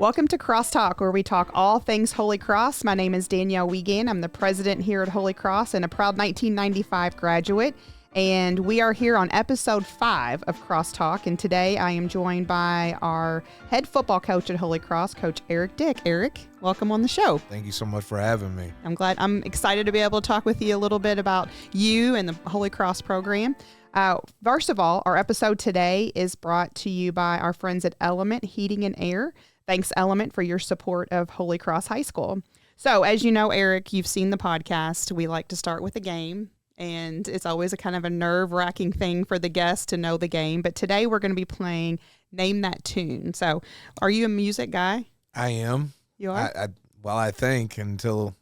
Welcome to CrossTalk, where we talk all things Holy Cross. My name is Danielle Wiegandt. I'm the president here at Holy Cross and a proud 1995 graduate. And we are here on episode 5 of CrossTalk. And today I am joined by our head football coach at Holy Cross, Coach Eric Dick. Eric, welcome on the show. Thank you so much for having me. I'm excited to be able to talk with you a little bit about you and the Holy Cross program. First of all, our episode today is brought to you by our friends at Element Heating and Air. Thanks, Element, for your support of Holy Cross High School. So, as you know, Eric, you've seen the podcast. We like to start with a game, and it's always a kind of a nerve-wracking thing for the guests to know the game. But today we're going to be playing Name That Tune. So, are you a music guy? I am. You are? I think until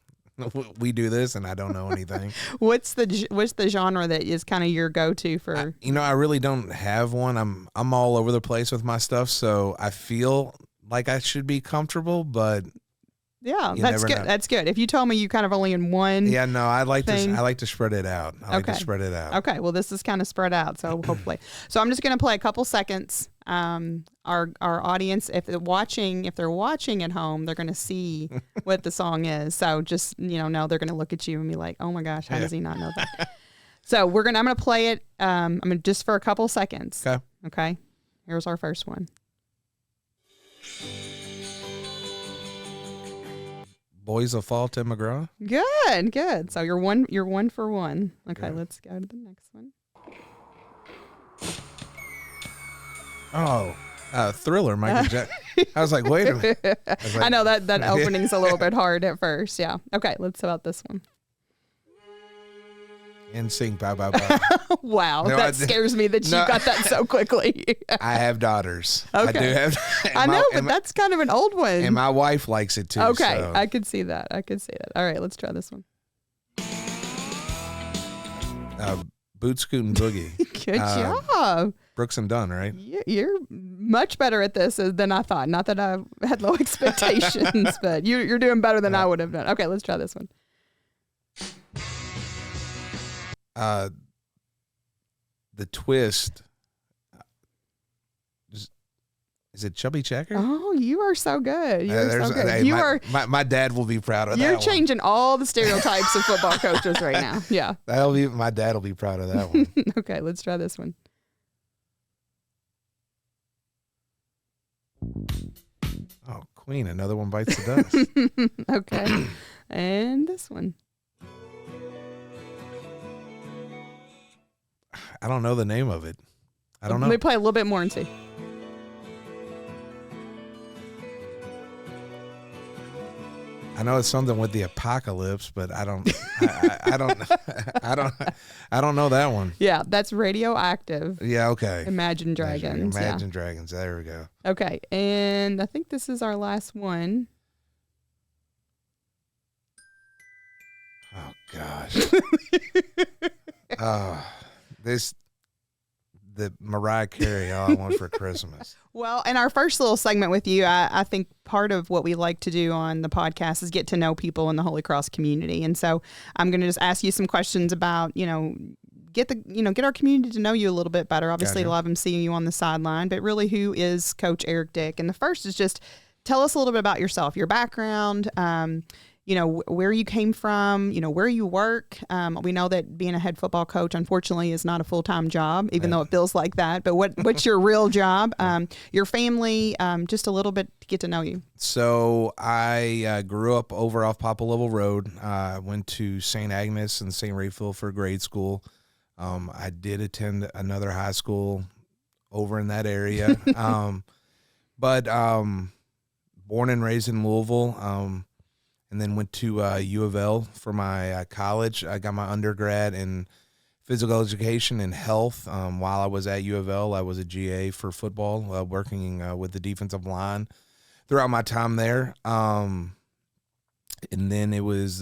we do this, and I don't know anything. What's the genre that is kind of your go-to for? I really don't have one. I'm all over the place with my stuff, so I feel like I should be comfortable, but yeah, that's good. That's good. If you told me you kind of only in one, I like to spread it out. I like to spread it out. Okay, well, this is kind of spread out, so hopefully. So I'm just going to play a couple seconds. Our audience, if they're watching at home, they're going to see what the song is. So just know they're going to look at you and be like, "Oh my gosh, how does he not know that?" So I'm going to play it. Just for a couple seconds. Okay. Here's our first one. Boys of Fall, Tim McGraw. Good. So you're one for one. Okay, Let's go to the next one. Oh, Thriller, Michael Jackson. I was like, wait a minute. I know that opening's a little bit hard at first. Yeah. Okay, let's about this one. NSYNC, bye, bye, bye. Wow, that scares me that you got that so quickly. I have daughters. Okay. I do have. I know, but that's kind of an old one. And my wife likes it too. Okay, so. I could see that. All right, let's try this one. Boot Scootin' Boogie. Good job. Brooks and Dunn, right? You're much better at this than I thought. Not that I had low expectations, but you're doing better than I would have done. Okay, let's try this one. The Twist. Is it Chubby Checker? Oh, you are so good. You're so good. Hey, my dad will be proud of that. You're changing all the stereotypes of football coaches right now. Yeah. My dad will be proud of that one. Okay, let's try this one. Oh, Queen, Another One Bites the Dust. Okay. And this one. I don't know the name of it. I don't know. Let me play a little bit more and see. I know it's something with the apocalypse, but I don't know that one. Yeah, that's Radioactive. Yeah, okay. Imagine Dragons. Imagine Dragons. There we go. Okay, and I think this is our last one. Oh gosh. The Mariah Carey, All I Want for Christmas. Well, in our first little segment with you, I think part of what we like to do on the podcast is get to know people in the Holy Cross community. And so I'm going to just ask you some questions about, get our community to know you a little bit better. Obviously, Gotcha. A lot of them seeing you on the sideline, but really, who is Coach Eric Dick? And the first is just tell us a little bit about yourself, your background, where you came from, where you work. We know that being a head football coach, unfortunately, is not a full-time job, even though it feels like that. But what's your real job? Your family, just a little bit to get to know you. So I grew up over off Papa Level Road. I went to St. Agnes and St. Raphael for grade school. I did attend another high school over in that area. But born and raised in Louisville. And then went to U of L for my college. I got my undergrad in physical education and health. While I was at U of L, I was a GA for football, working with the defensive line throughout my time there. And then it was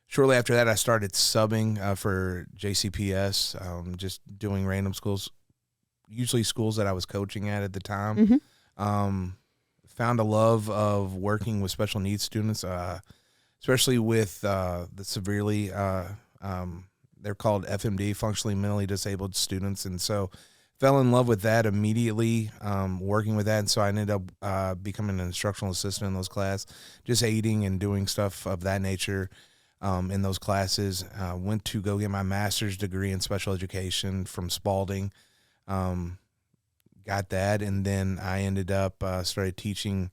shortly after that I started subbing for JCPS, just doing random schools, usually schools that I was coaching at the time. Mm-hmm. Found a love of working with special needs students, especially with the severely, they're called FMD, functionally mentally disabled students. And so fell in love with that immediately, working with that. And so I ended up becoming an instructional assistant in those classes, just aiding and doing stuff of that nature in those classes. Went to go get my master's degree in special education from Spalding. Got that, and then I ended up started teaching.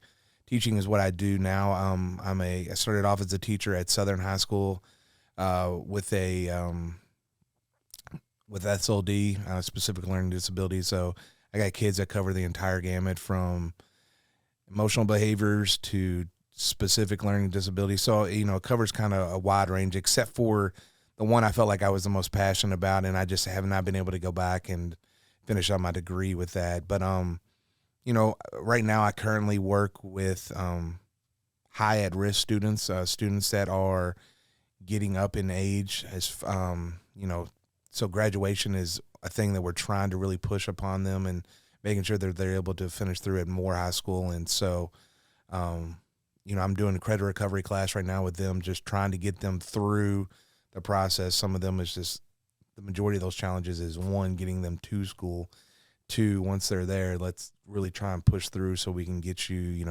Teaching is what I do now. I started off as a teacher at Southern High School with SLD, specific learning disabilities. So I got kids that cover the entire gamut from emotional behaviors to specific learning disabilities. So, it covers kind of a wide range, except for the one I felt like I was the most passionate about, and I just have not been able to go back and finish out my degree with that. But, right now I currently work with high at-risk students, students that are getting up in age, as so graduation is a thing that we're trying to really push upon them and making sure that they're able to finish through at Moore High School. And so, I'm doing a credit recovery class right now with them, just trying to get them through the process. Some of them is just, the majority of those challenges is, one, getting them to school. Two, once they're there, let's really try and push through so we can get you,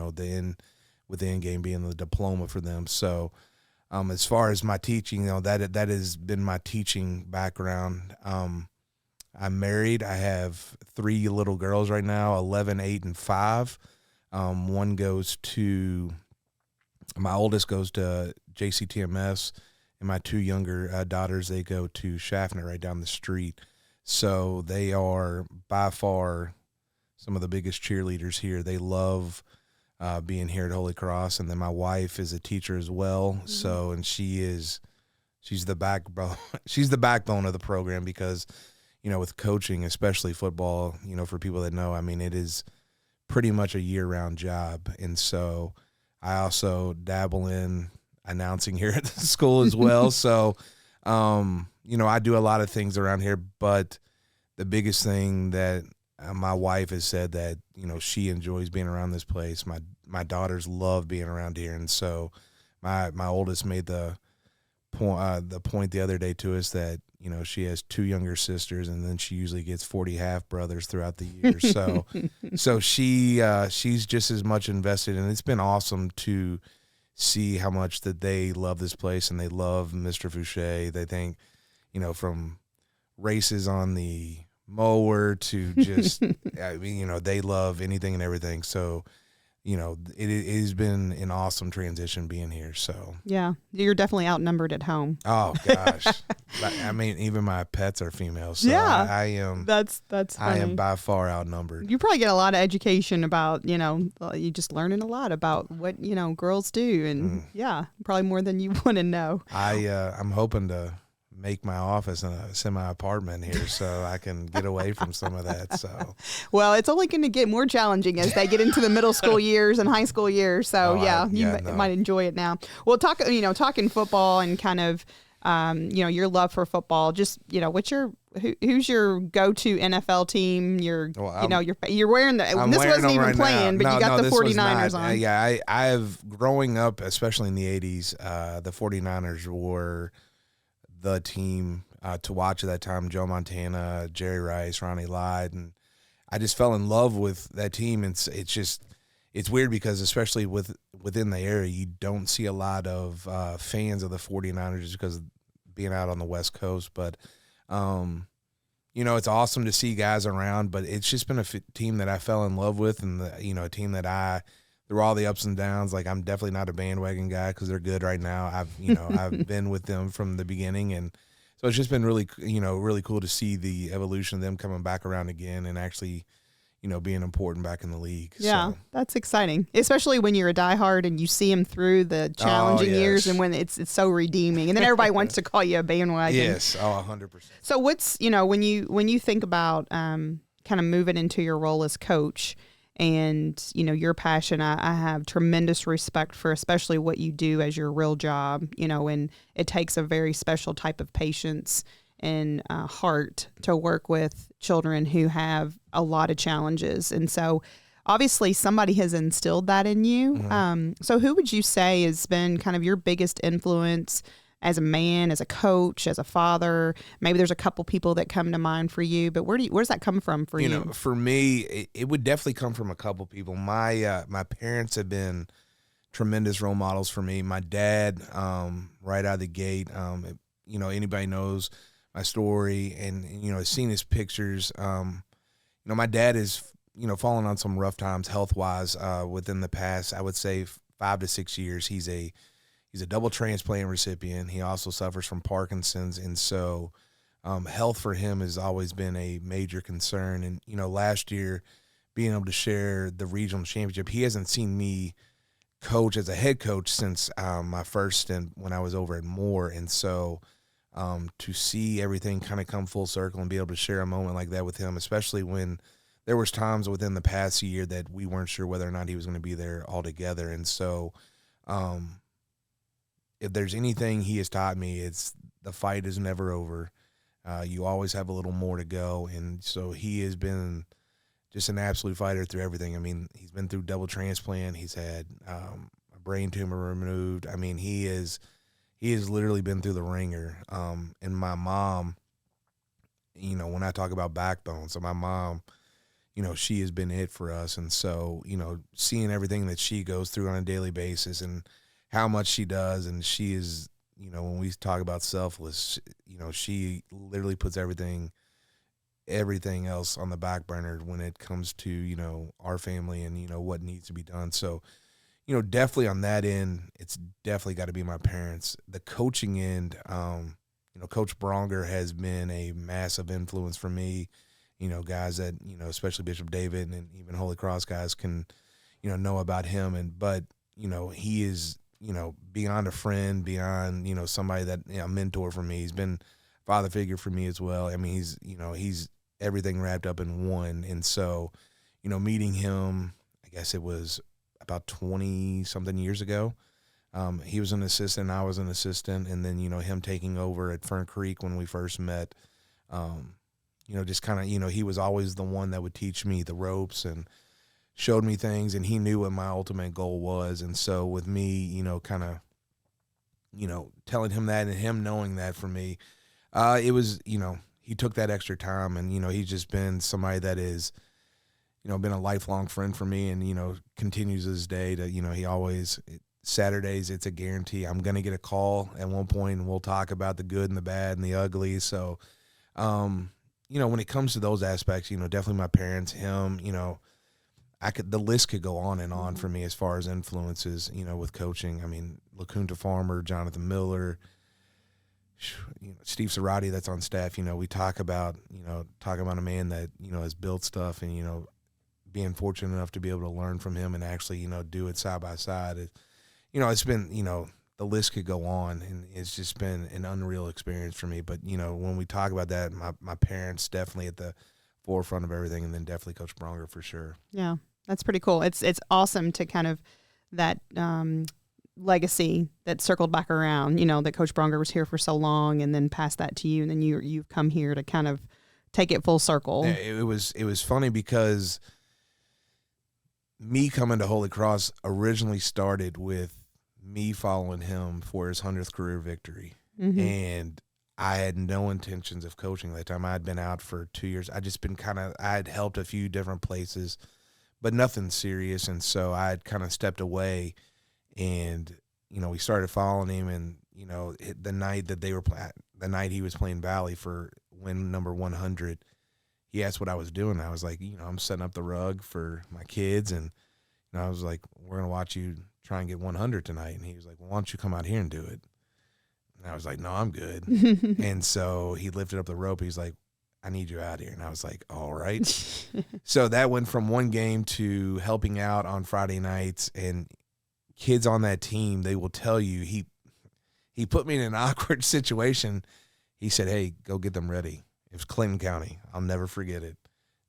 with the end game being the diploma for them. So, as far as my teaching, that has been my teaching background. I'm married. I have 3 little girls right now, 11, 8, and 5. My oldest goes to JCTMS, and my 2 younger daughters, they go to Schaffner right down the street. So they are by far some of the biggest cheerleaders here. They love being here at Holy Cross. And then my wife is a teacher as well. Mm-hmm. So, and she's the backbone. She's the backbone of the program because, with coaching, especially football, for people that know, I mean, it is pretty much a year-round job. And so I also dabble in announcing here at the school as well. So, I do a lot of things around here, but the biggest thing that my wife has said that, she enjoys being around this place. My daughters love being around here. And so my oldest made the point the other day to us that, she has 2 younger sisters, and then she usually gets 40 half brothers throughout the year. So she's just as much invested, and it's been awesome to see how much that they love this place and they love Mr. Fouché. They think, from races on the mower to just, they love anything and everything. So, it has been an awesome transition being here. So yeah, you're definitely outnumbered at home. Oh gosh. I mean, even my pets are female. So yeah, I am. That's funny. I am by far outnumbered. You probably get a lot of education about, you just learning a lot about what, girls do. And yeah, probably more than you want to know. I'm hoping to make my office in a semi-apartment here so I can get away from some of that. So, well, it's only going to get more challenging as they get into the middle school years and high school years. So you might enjoy it now. Well, talking football and kind of, your love for football, just, who's your go-to NFL team? You're wearing this wasn't even right playing, but you got the 49ers on. Yeah. I've growing up, especially in the 80s, the 49ers were the team to watch at that time. Joe Montana, Jerry Rice, Ronnie Lott, and I just fell in love with that team. And it's weird because especially within the area, you don't see a lot of fans of the 49ers just because of being out on the West Coast. But it's awesome to see guys around. But it's just been a team that I fell in love with, and a team that through all the ups and downs, like I'm definitely not a bandwagon guy because they're good right now. I've been with them from the beginning, and so it's just been really cool to see the evolution of them coming back around again and actually, being important back in the league. Yeah, so. That's exciting, especially when you're a diehard and you see them through the challenging years, and when it's so redeeming, and then everybody wants to call you a bandwagon. Yes, 100%. So what's when you think about kind of moving into your role as coach. And, your passion, I have tremendous respect for, especially what you do as your real job, and it takes a very special type of patience and heart to work with children who have a lot of challenges. And so obviously somebody has instilled that in you. Mm-hmm. So who would you say has been kind of your biggest influence as a man, as a coach, as a father? Maybe there's a couple people that come to mind for you, but where's that come from for you? You know, for me, it would definitely come from a couple people. My parents have been tremendous role models for me. My dad, right out of the gate, you know, anybody knows my story and, you know, has seen his pictures. You know, my dad is, you know, fallen on some rough times health-wise within the past, I would say 5 to 6 years. He's a double transplant recipient. He also suffers from Parkinson's, and so health for him has always been a major concern. And, you know, last year being able to share the regional championship, he hasn't seen me coach as a head coach since my first stint when I was over at Moore. And so to see everything kind of come full circle and be able to share a moment like that with him, especially when there was times within the past year that we weren't sure whether or not he was going to be there altogether. And so if there's anything he has taught me, it's the fight is never over. You always have a little more to go. And so he has been just an absolute fighter through everything. I mean, he's been through double transplant. He's had a brain tumor removed. I mean, he has literally been through the ringer. And my mom, you know, when I talk about backbone, so my mom, you know, she has been it for us. And so, you know, seeing everything that she goes through on a daily basis and how much she does, and she is, you know, when we talk about selfless, you know, she literally puts everything else on the back burner when it comes to, you know, our family and, you know, what needs to be done. So, you know, definitely on that end, it's definitely got to be my parents. The coaching end, you know, Coach Bronger has been a massive influence for me. You know, guys that, you know, especially Bishop David and even Holy Cross guys can, you know about him. But, you know, he is, you know, beyond a friend, beyond, you know, somebody that, you know, a mentor for me. He's been a father figure for me as well. I mean, he's everything wrapped up in one. And so, you know, meeting him, I guess it was about 20-something years ago. He was an assistant, I was an assistant, and then, you know, him taking over at Fern Creek when we first met, you know, just kind of, you know, he was always the one that would teach me the ropes and showed me things, and he knew what my ultimate goal was. And so with me, you know, kind of, you know, telling him that and him knowing that for me, it was, you know, he took that extra time, and, you know, he's just been somebody that is, you know, been a lifelong friend for me, and, you know, continues this day to, you know, he always, Saturdays, it's a guarantee. I'm going to get a call at one point, and we'll talk about the good and the bad and the ugly. So, you know, when it comes to those aspects, you know, definitely my parents, him, you know, the list could go on and on for me as far as influences, you know, with coaching. I mean, LaCunta Farmer, Jonathan Miller, you know, Steve Cerati that's on staff. You know, we talk about a man that, you know, has built stuff, and, you know, being fortunate enough to be able to learn from him and actually, you know, do it side by side. You know, it's been, you know, the list could go on, and it's just been an unreal experience for me. But, you know, when we talk about that, my parents definitely at the forefront of everything, and then definitely Coach Bronger for sure. Yeah, that's pretty cool. It's awesome to kind of that legacy that circled back around, you know, that Coach Bronger was here for so long and then passed that to you, and then you've come here to kind of take it full circle. Yeah, it was funny because me coming to Holy Cross originally started with me following him for his 100th career victory. Mm-hmm. And I had no intentions of coaching at that time. I had been out for 2 years. I had helped a few different places, but nothing serious. And so I had kind of stepped away, and, you know, we started following him, and, you know, the night he was playing Valley for win number 100, he asked what I was doing. I was like, you know, I'm setting up the rug for my kids. And, you know, I was like, we're going to watch you try and get 100 tonight. And he was like, well, why don't you come out here and do it? And I was like, no, I'm good. And so he lifted up the rope. He's like, I need you out here. And I was like, all right. So that went from one game to helping out on Friday nights. And kids on that team, they will tell you, he put me in an awkward situation. He said, hey, go get them ready. It was Clinton County. I'll never forget it.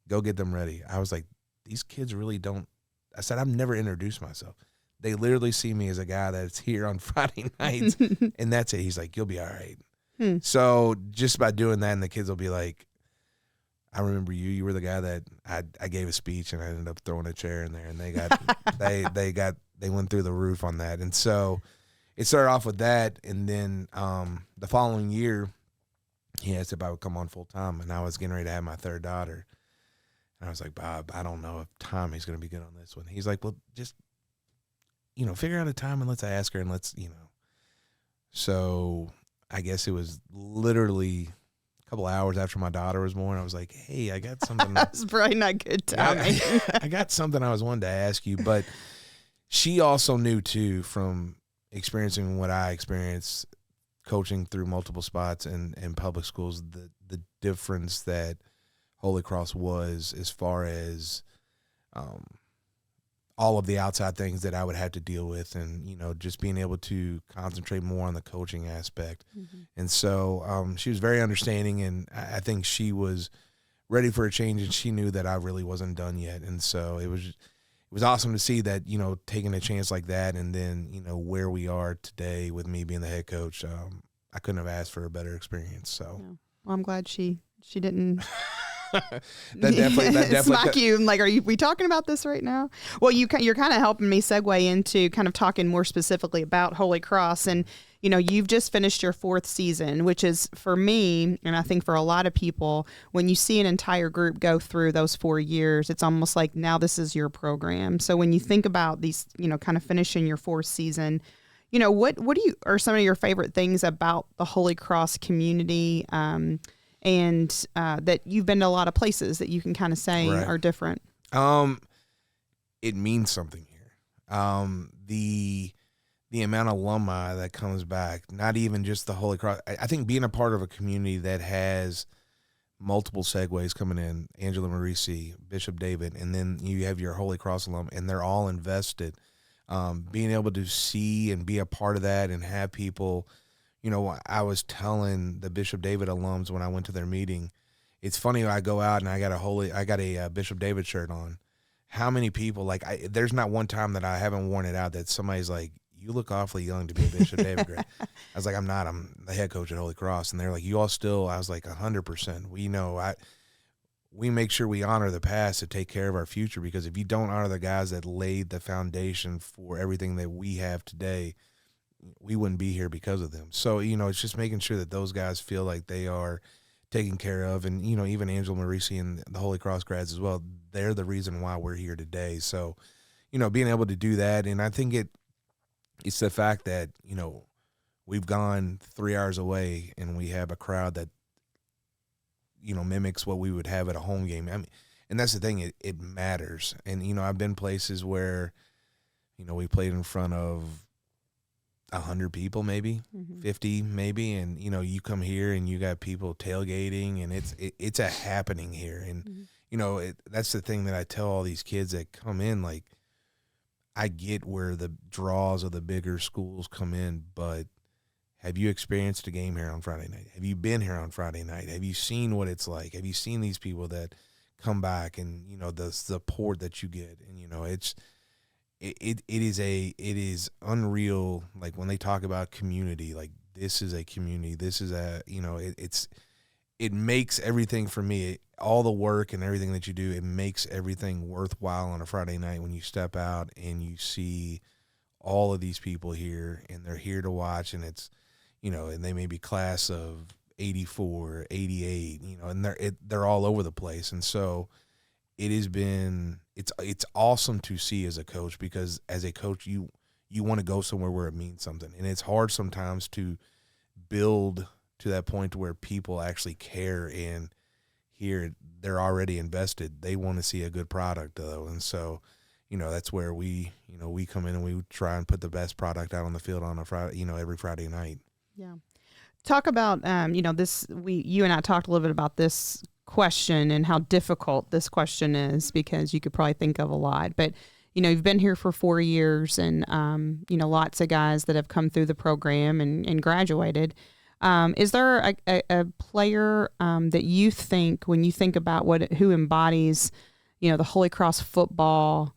Go get them ready. I was like, these kids really don't. I said, I've never introduced myself. They literally see me as a guy that's here on Friday nights, and that's it. He's like, you'll be all right. So just by doing that, and the kids will be like, I remember you. You were the guy that I gave a speech, and I ended up throwing a chair in there, and they went through the roof on that. And so, it started off with that, and then the following year, he asked if I would come on full time, and I was getting ready to have my third daughter. And I was like, Bob, I don't know if Tommy's going to be good on this one. He's like, well, just, figure out a time and let's ask her and let's. So I guess it was literally a couple hours after my daughter was born. I was like, hey, I got something. That's probably not good timing. I got something I was wanting to ask you, but she also knew too from experiencing what I experienced coaching through multiple spots in public schools, the difference that Holy Cross was as far as all of the outside things that I would have to deal with, and just being able to concentrate more on the coaching aspect. Mm-hmm. And so she was very understanding, and I think she was ready for a change, and she knew that I really wasn't done yet. And so it was awesome to see that, taking a chance like that, and then where we are today with me being the head coach. I couldn't have asked for a better experience. So well, I'm glad she didn't that definitely smack you. Like, we talking about this right now? Well, you're kind of helping me segue into kind of talking more specifically about Holy Cross. And, you've just finished your 4th season, which is, for me, and I think for a lot of people, when you see an entire group go through those 4 years, it's almost like now this is your program. So when you think about these, kind of finishing your 4th season, what are some of your favorite things about the Holy Cross community? And that you've been to a lot of places that you can kind of say are different. It means something here. The amount of alumni that comes back, not even just the Holy Cross. I think being a part of a community that has multiple segues coming in, Angela Marisi, Bishop David, and then you have your Holy Cross alum, and they're all invested. Being able to see and be a part of that and have people. I was telling the Bishop David alums when I went to their meeting, it's funny when I go out and I got a Bishop David shirt on. How many people, there's not one time that I haven't worn it out that somebody's like, you look awfully young to be a Bishop David grad. I was like, I'm not. I'm the head coach at Holy Cross. And they're like, you all still, I was like, 100%. We make sure we honor the past to take care of our future, because if you don't honor the guys that laid the foundation for everything that we have today, we wouldn't be here because of them. So, it's just making sure that those guys feel like they are taken care of. And, even Angela Marisi and the Holy Cross grads as well, they're the reason why we're here today. So, being able to do that. And I think it's the fact that, we've gone 3 hours away and we have a crowd that, mimics what we would have at a home game. I mean, and that's the thing, it matters. And, I've been places where, we played in front of 100 people, maybe 50, maybe. And, you come here and you got people tailgating, and it's a happening here. And, that's the thing that I tell all these kids that come in, like, I get where the draws of the bigger schools come in, but have you experienced a game here on Friday night? Have you been here on Friday night? Have you seen what it's like? Have you seen these people that come back and, the support that you get? And, it is unreal. Like, when they talk about community, like, this is a community. This is it makes everything for me, all the work and everything that you do, it makes everything worthwhile on a Friday night when you step out and you see all of these people here, and they're here to watch, and it's, and they may be class of 84, 88, and they're all over the place. And so it has been, it's awesome to see as a coach, because as a coach, you want to go somewhere where it means something. And it's hard sometimes to build to that point to where people actually care, and here they're already invested. They want to see a good product though. And so, that's where we come in and we try and put the best product out on the field on a Friday, every Friday night. Yeah. Talk about, you and I talked a little bit about this question and how difficult this question is, because you could probably think of a lot, but you've been here for 4 years, and lots of guys that have come through the program and graduated. Is there a player that you think, when you think about who embodies the Holy Cross football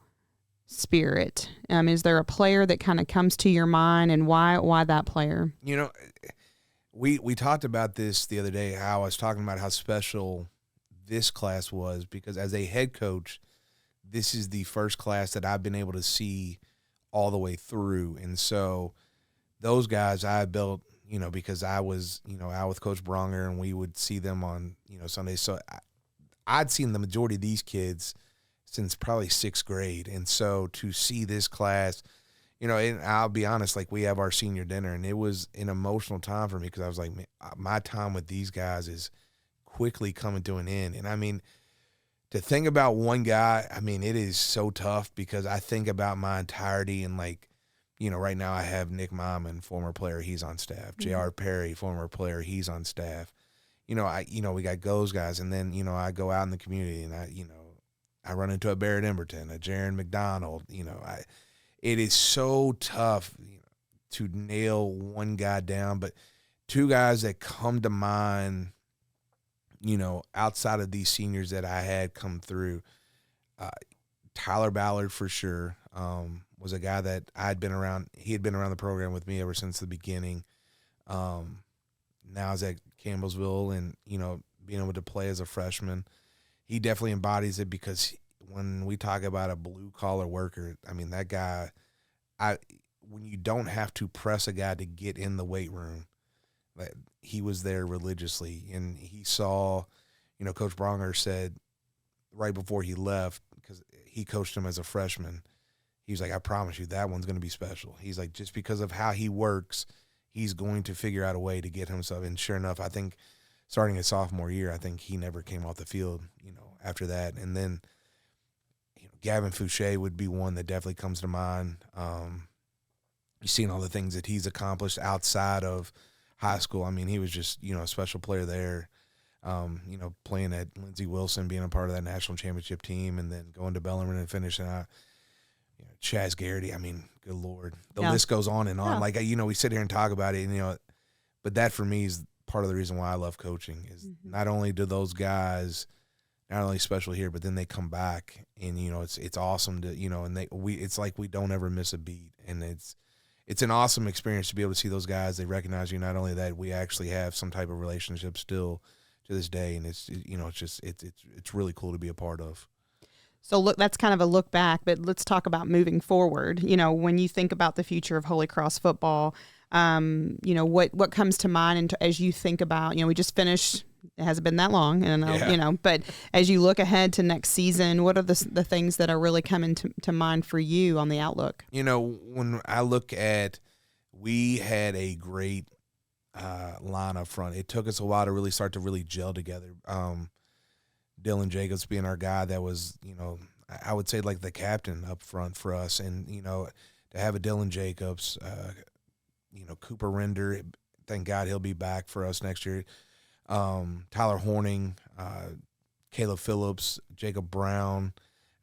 spirit, is there a player that kind of comes to your mind, and why that player? We talked about this the other day, how I was talking about how special this class was, because as a head coach, this is the first class that I've been able to see all the way through. And so those guys I built, because I was, out with Coach Bronger, and we would see them on, Sundays. So I'd seen the majority of these kids since probably 6th grade. And so to see this class, and I'll be honest, like, we have our senior dinner, and it was an emotional time for me, because I was like, man, my time with these guys is quickly coming to an end. And I mean, to think about one guy, I mean, it is so tough, because I think about my entirety, and like, right now I have Nick Myman, former player, he's on staff. Mm-hmm. J.R. Perry, former player, he's on staff. We got those guys, and then, I go out in the community, and I run into a Barrett Emberton, a Jaron McDonald. It is so tough, to nail one guy down, but two guys that come to mind, outside of these seniors that I had come through, Tyler Ballard for sure, was a guy that I'd been around. He had been around the program with me ever since the beginning. Now he's at Campbellsville, and, being able to play as a freshman, he definitely embodies it, because when we talk about a blue-collar worker, I mean, that guy, when you don't have to press a guy to get in the weight room, he was there religiously, and he saw, Coach Bronger said right before he left, because he coached him as a freshman, he was like, I promise you that one's going to be special. He's like, just because of how he works, he's going to figure out a way to get himself. And sure enough, I think starting his sophomore year, I think he never came off the field, after that. And then, Gavin Fouché would be one that definitely comes to mind. You've seen all the things that he's accomplished outside of high school. I mean, he was just, a special player there. Playing at Lindsey Wilson, being a part of that national championship team, and then going to Bellarmine and finishing out. Chaz Garrity, I mean, good Lord. The list goes on and on. Yeah. Like, we sit here and talk about it, and, but that for me is part of the reason why I love coaching, is not only do those guys not only special here, but then they come back, and, it's awesome to, and it's like we don't ever miss a beat. And it's an awesome experience to be able to see those guys. They recognize you, not only that we actually have some type of relationship still to this day. And it's really cool to be a part of. So look, that's kind of a look back, but let's talk about moving forward. When you think about the future of Holy Cross football, what comes to mind, and as you think about, we just finished, it hasn't been that long, and but as you look ahead to next season, what are the things that are really coming to mind for you on the outlook? When I look at, we had a great line up front. It took us a while to really start to really gel together. Dylan Jacobs being our guy that was, I would say like the captain up front for us. And, to have a Dylan Jacobs, Cooper Render, thank God he'll be back for us next year. Tyler Horning, Caleb Phillips, Jacob Brown.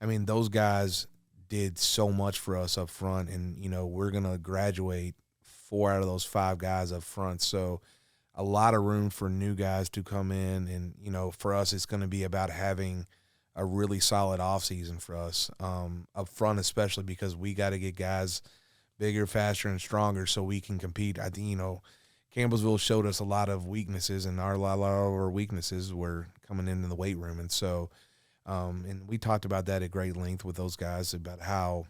I mean, those guys did so much for us up front. And, we're going to graduate 4 out of those 5 guys up front. So, a lot of room for new guys to come in. And, for us, it's going to be about having a really solid offseason for us up front, especially because we got to get guys bigger, faster, and stronger so we can compete. I think, Campbellsville showed us a lot of weaknesses, and a lot of our weaknesses were coming in the weight room. And so, and we talked about that at great length with those guys about how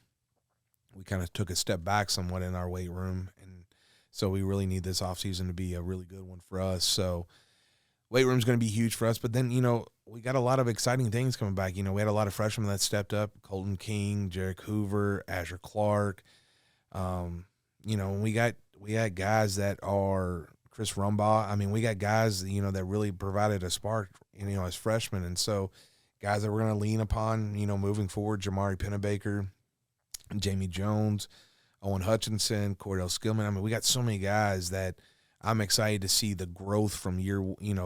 we kind of took a step back somewhat in our weight room. And so we really need this offseason to be a really good one for us. So weight room is going to be huge for us. But then, we got a lot of exciting things coming back. We had a lot of freshmen that stepped up, Colton King, Jarek Hoover, Asher Clark. We had guys that are Chris Rumbaugh. I mean, we got guys, that really provided a spark, as freshmen. And so guys that we're going to lean upon, moving forward, Jamari Pennebaker, Jamie Jones, Owen Hutchinson, Cordell Skillman. I mean, we got so many guys that I'm excited to see the growth from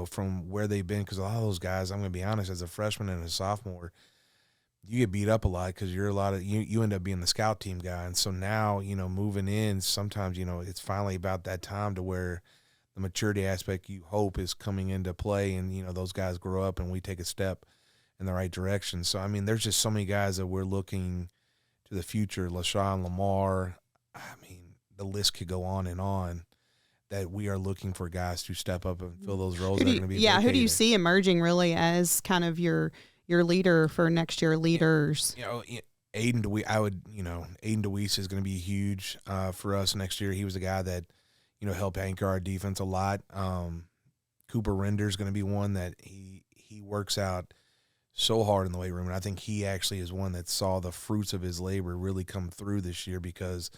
from where they've been. Because a lot of those guys, I'm going to be honest, as a freshman and a sophomore, you get beat up a lot because you end up being the scout team guy. And so now, moving in, sometimes, it's finally about that time to where the maturity aspect you hope is coming into play, and, those guys grow up and we take a step in the right direction. So, I mean, there's just so many guys that we're looking to the future, LaShawn Lamar. I mean, the list could go on, that we are looking for guys to step up and fill those roles that are going to be vacated. Who do you see emerging really as kind of your leader for next year leaders? Aiden DeWeese, Aiden DeWeese is going to be huge for us next year. He was a guy that, helped anchor our defense a lot. Cooper Render is going to be one that he works out so hard in the weight room, and I think he actually is one that saw the fruits of his labor really come through this year because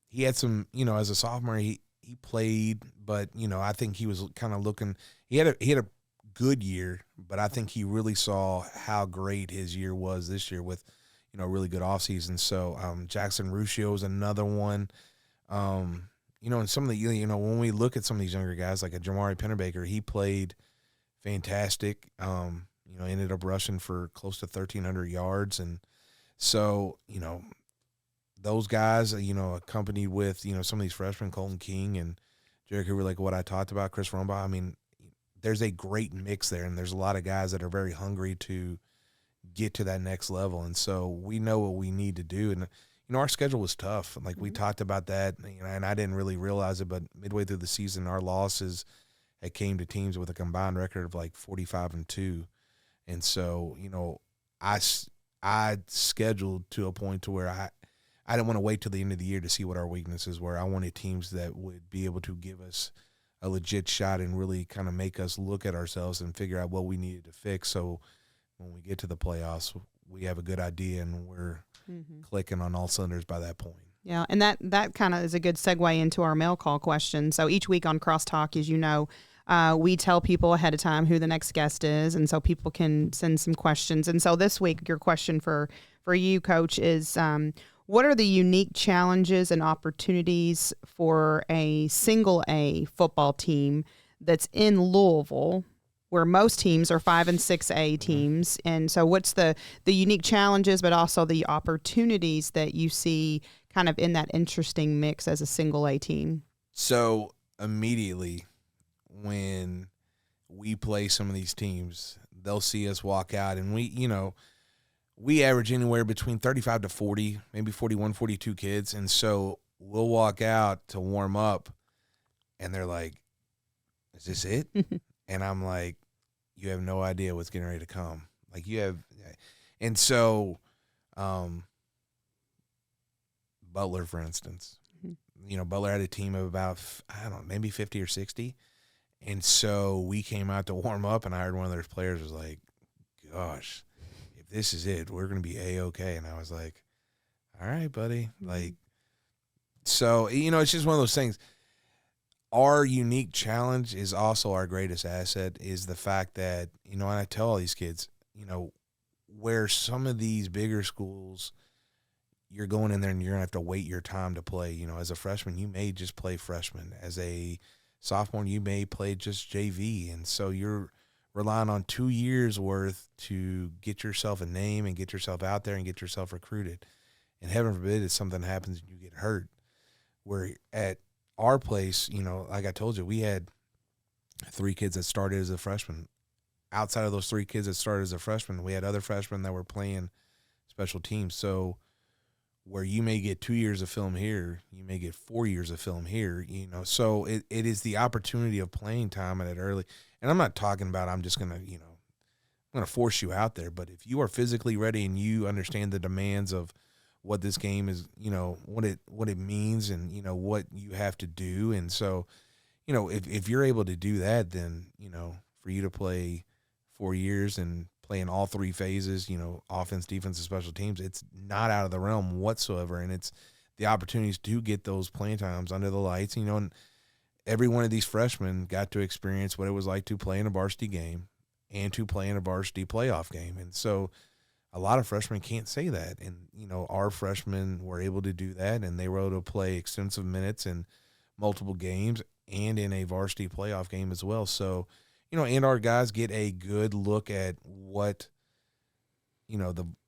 he had some, as a sophomore, he played, but I think he was kind of looking. He had a good year, but I think he really saw how great his year was this year with, a really good offseason. So Jackson Ruscio is another one. And some of the, when we look at some of these younger guys, like a Jamari Pennerbaker, he played fantastic. Ended up rushing for close to 1,300 yards. And so, those guys, accompanied with, some of these freshmen, Colton King and Jerry Cooper, like what I talked about, Chris Rumbaugh, I mean, there's a great mix there, and there's a lot of guys that are very hungry to get to that next level. And so we know what we need to do. And, our schedule was tough. Like we talked about that, and I didn't really realize it, but midway through the season, our losses had came to teams with a combined record of like 45-2. And so, I scheduled to a point to where I didn't want to wait till the end of the year to see what our weaknesses were. I wanted teams that would be able to give us a legit shot and really kind of make us look at ourselves and figure out what we needed to fix. So when we get to the playoffs, we have a good idea and we're clicking on all cylinders by that point. Yeah, and that kind of is a good segue into our mail call question. So each week on CrossTalk, as you know, we tell people ahead of time who the next guest is, and so people can send some questions. And so this week, your question for you, Coach, is what are the unique challenges and opportunities for a single A football team that's in Louisville, where most teams are 5 and 6A teams? And so what's the unique challenges, but also the opportunities that you see kind of in that interesting mix as a single A team? So immediately when we play some of these teams, they'll see us walk out, and we average anywhere between 35 to 40, maybe 41, 42 kids. And so we'll walk out to warm up, and they're like, is this it? And I'm like, you have no idea what's getting ready to come. Like you have. And so Butler, for instance, Butler had a team of about, I don't know, maybe 50 or 60. And so we came out to warm up, and I heard one of their players was like, gosh, if this is it, we're going to be A-okay. And I was like, all right, buddy. Like, so, it's just one of those things. Our unique challenge is also our greatest asset, is the fact that, and I tell all these kids, where some of these bigger schools, you're going in there and you're going to have to wait your time to play. As a freshman, you may just play freshman. As a sophomore, you may play just JV. And so you're relying on 2 years worth to get yourself a name and get yourself out there and get yourself recruited. And heaven forbid if something happens and you get hurt. Where at our place, like I told you, we had 3 kids that started as a freshman. Outside of those 3 kids that started as a freshman, we had other freshmen that were playing special teams. So where you may get 2 years of film here, you may get 4 years of film here, So it is the opportunity of playing time at it early. And I'm not talking about I'm just going to, I'm going to force you out there. But if you are physically ready and you understand the demands of what this game is, what it means and, what you have to do. And so, if you're able to do that, then, for you to play 4 years and play in all 3 phases, offense, defense, and special teams, it's not out of the realm whatsoever. And it's the opportunities to get those playing times under the lights, and every one of these freshmen got to experience what it was like to play in a varsity game and to play in a varsity playoff game. And so a lot of freshmen can't say that. And, our freshmen were able to do that, and they were able to play extensive minutes in multiple games and in a varsity playoff game as well. So, and our guys get a good look at what,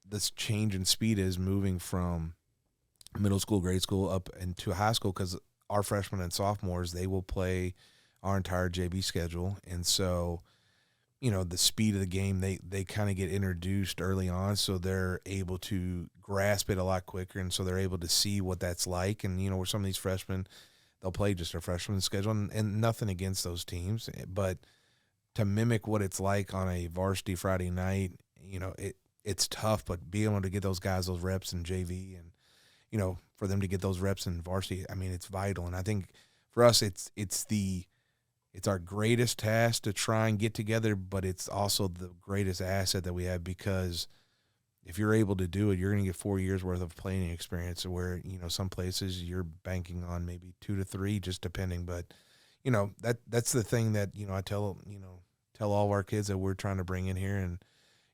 this change in speed is moving from middle school, grade school up into high school, because our freshmen and sophomores, they will play our entire JV schedule. And so, the speed of the game, they kind of get introduced early on, so they're able to grasp it a lot quicker, and so they're able to see what that's like. And, where some of these freshmen, they'll play just a freshman schedule, and nothing against those teams, but to mimic what it's like on a varsity Friday night, it's tough, but being able to get those guys those reps in JV and, you know, for them to get those reps in varsity, I mean, it's vital. And I think for us, it's our greatest task to try and get together, but it's also the greatest asset that we have, because if you're able to do it, you're going to get 4 years worth of playing experience, where, you know, some places you're banking on maybe 2 to 3, just depending. But, you know, that's the thing that, you know, I tell all of our kids that we're trying to bring in here, and,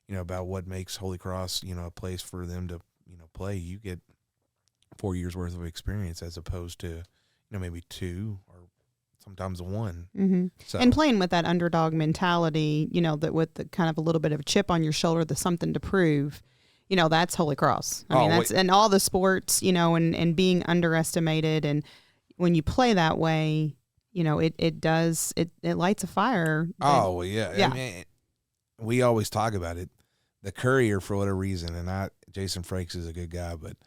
you know, about what makes Holy Cross, you know, a place for them to, you know, play. You get 4 years worth of experience as opposed to, you know, maybe 2 or sometimes 1. Mm-hmm. So. And playing with that underdog mentality, you know, that with the kind of a little bit of a chip on your shoulder, the something to prove, you know, that's Holy Cross. I mean, that's in all the sports, you know, and being underestimated. And when you play that way, you know, it lights a fire. Oh, well, yeah. Yeah. I mean, we always talk about it. The courier, for whatever reason, and Jason Frakes is a good guy, but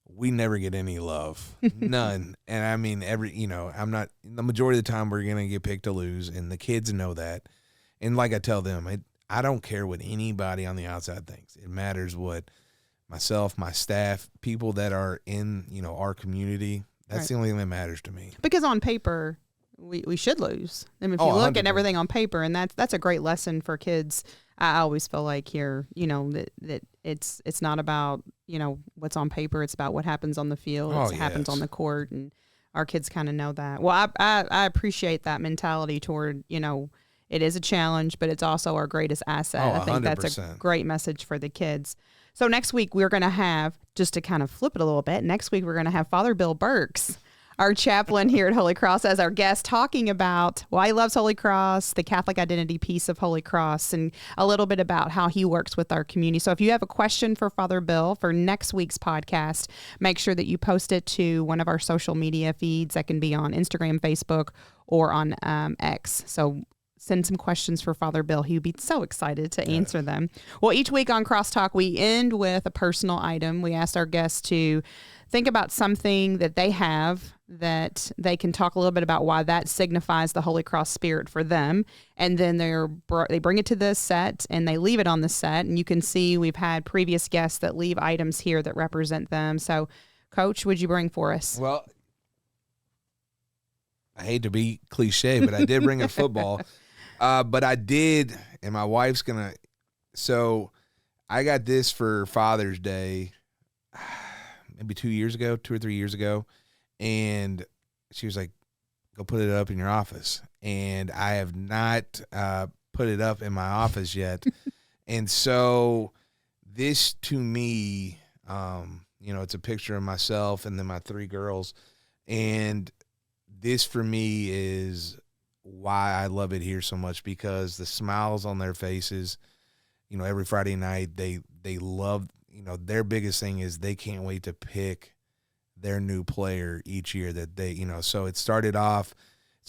we never get any love, none. And I mean, the majority of the time we're going to get picked to lose, and the kids know that. And like I tell them, I don't care what anybody on the outside thinks. It matters what myself, my staff, people that are in, you know, our community, that's the only thing that matters to me. Because on paper, we should lose. I mean, if you look 100%. at everything on paper, and that's a great lesson for kids. I always feel like here, you know, that it's not about, you know, what's on paper. It's about what happens on the field. It happens on the court, and our kids kind of know that. Well, I appreciate that mentality toward, you know, it is a challenge, but it's also our greatest asset. I think 100%. that's a great message for the kids. So next week we're going to have, just to kind of flip it a little bit, next week we're going to have Father Bill Burks, our chaplain here at Holy Cross, as our guest, talking about why he loves Holy Cross, the Catholic identity piece of Holy Cross, and a little bit about how he works with our community. So if you have a question for Father Bill for next week's podcast, make sure that you post it to one of our social media feeds. That can be on Instagram, Facebook, or on X. So send some questions for Father Bill. He would be so excited to answer them. Well, each week on CrossTalk, we end with a personal item. We asked our guests to think about something that they have that they can talk a little bit about why that signifies the Holy Cross spirit for them. And then they bring it to the set and they leave it on the set. And you can see we've had previous guests that leave items here that represent them. So, Coach, what'd you bring for us? Well, I hate to be cliche, but I did bring a football. But I did, and my wife's going to, so I got this for Father's Day maybe 2 or 3 years ago, and she was like, go put it up in your office. And I have not put it up in my office yet. And so this to me, you know, it's a picture of myself and then my 3 girls. And this for me is why I love it here so much, because the smiles on their faces, you know, every Friday night, they love, you know, their biggest thing is they can't wait to pick their new player each year that they, you know, so it started off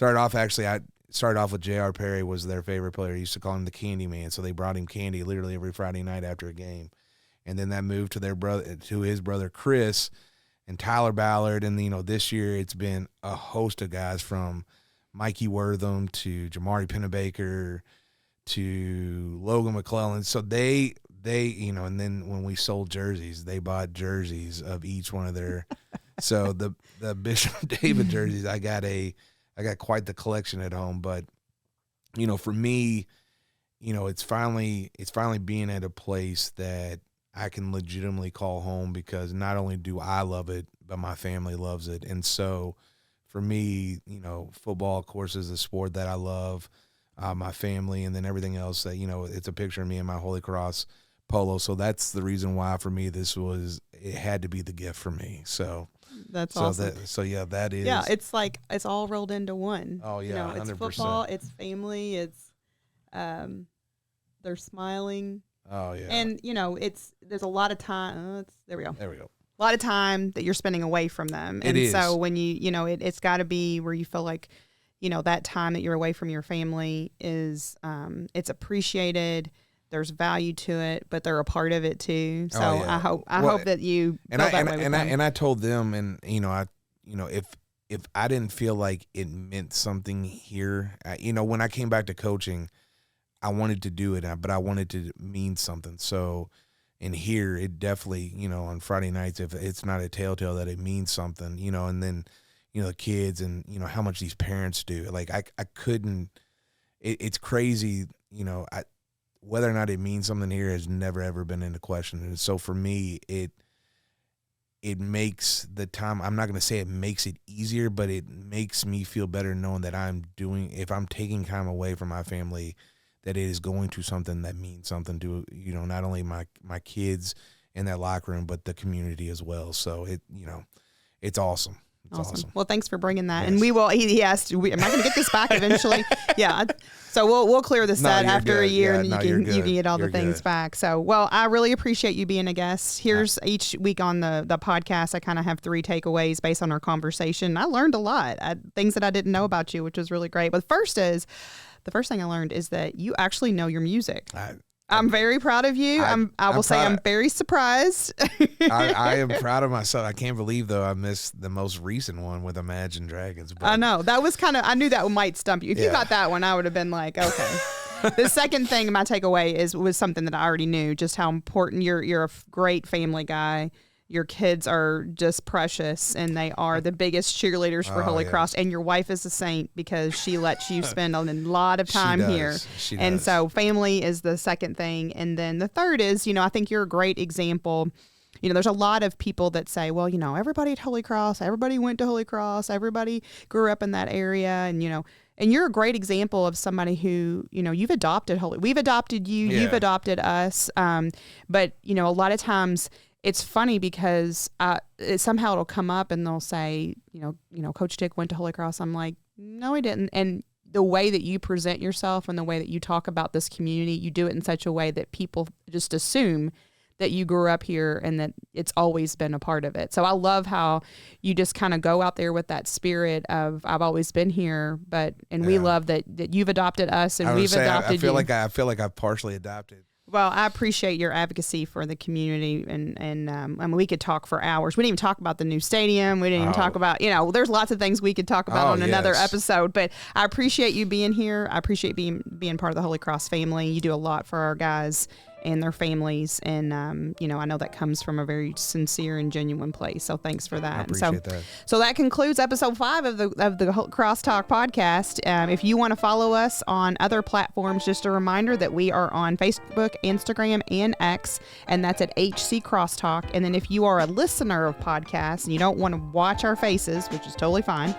actually, I started off with J.R. Perry was their favorite player. He used to call him the Candy Man. So they brought him candy literally every Friday night after a game. And then that moved to his brother, Chris, and Tyler Ballard. And, you know, this year it's been a host of guys from Mikey Wortham to Jamari Pennebaker to Logan McClellan. So they, you know, and then when we sold jerseys, they bought jerseys of each one of their, so the Bishop David jerseys, I got quite the collection at home. But, you know, for me, you know, it's finally being at a place that I can legitimately call home, because not only do I love it, but my family loves it. And so for me, you know, football, of course, is a sport that I love, my family, and then everything else that, you know, it's a picture of me in my Holy Cross polo. So that's the reason why for me it had to be the gift for me. So that's awesome. That is. Yeah, it's like it's all rolled into one. Oh yeah, you know, 100%. It's football, it's family, it's they're smiling. Oh yeah. And you know, there's a lot of time. There we go. A lot of time that you're spending away from them. And so when you know, it's got to be where you feel like, you know, that time that you're away from your family is it's appreciated. There's value to it, but they're a part of it too. So I hope that you and I told them, and you know, if I didn't feel like it meant something here, you know, when I came back to coaching, I wanted to do it, but I wanted to mean something. So, And here it definitely, on Friday nights, if it's not a telltale that it means something, and then, the kids and, how much these parents do. Like I couldn't, it's crazy, whether or not it means something here has never, ever been into question. And so for me, it makes the time, I'm not going to say it makes it easier, but it makes me feel better knowing that if I'm taking time away from my family, that it is going to something that means something to, not only my kids in that locker room, but the community as well. So it's awesome. It's awesome. Well, thanks for bringing that. Yes. And we will, he asked, am I going to get this back eventually? Yeah. So we'll clear this out after a year, and you can get all the things back. So, well, I really appreciate you being a guest. Here's each week on the podcast, I kind of have 3 takeaways based on our conversation. I learned a lot, things that I didn't know about you, which was really great. But the first thing I learned is that you actually know your music. I'm very proud of you. I will say I'm very surprised. I am proud of myself. I can't believe, though, I missed the most recent one with Imagine Dragons. But I know. That was I knew that might stump you. If you got that one, I would have been like, okay. The second thing, my takeaway was something that I already knew, just how important you're a great family guy. Your kids are just precious, and they are the biggest cheerleaders for Holy Cross. And your wife is a saint because she lets you spend a lot of time here. And so family is the second thing. And then the third is, I think you're a great example. There's a lot of people that say, well, everybody at Holy Cross, everybody went to Holy Cross, everybody grew up in that area. And, and you're a great example of somebody who, you've adopted we've adopted you, you've adopted us. But, a lot of times, it's funny because somehow it'll come up and they'll say, Coach Dick went to Holy Cross. I'm like, no, he didn't. And the way that you present yourself and the way that you talk about this community, you do it in such a way that people just assume that you grew up here and that it's always been a part of it. So I love how you just kind of go out there with that spirit of I've always been here, we love that you've adopted us and we've adopted you. I feel like I've partially adopted. Well, I appreciate your advocacy for the community, and I mean, we could talk for hours. We didn't even talk about the new stadium. We didn't even talk about, there's lots of things we could talk about on another episode. But I appreciate you being here. I appreciate being part of the Holy Cross family. You do a lot for our guys and their families, and I know that comes from a very sincere and genuine place. So thanks for that. I appreciate that. So that concludes episode 5 of the CrossTalk podcast. If you want to follow us on other platforms, just a reminder that we are on Facebook, Instagram, and X, and that's at HC CrossTalk. And then if you are a listener of podcasts and you don't want to watch our faces, which is totally fine,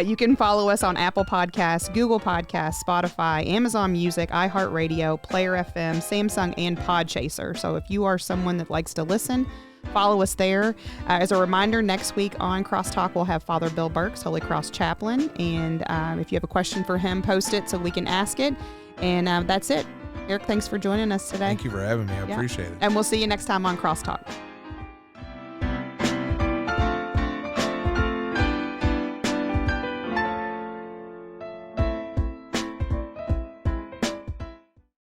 you can follow us on Apple Podcasts, Google Podcasts, Spotify, Amazon Music, iHeartRadio, Player FM, Samsung, and Podchaser. So if you are someone that likes to listen, follow us there. As a reminder, next week on CrossTalk, we'll have Father Bill Burks, Holy Cross Chaplain. And if you have a question for him, post it so we can ask it. And that's it. Eric, thanks for joining us today. Thank you for having me. I appreciate it. And we'll see you next time on CrossTalk.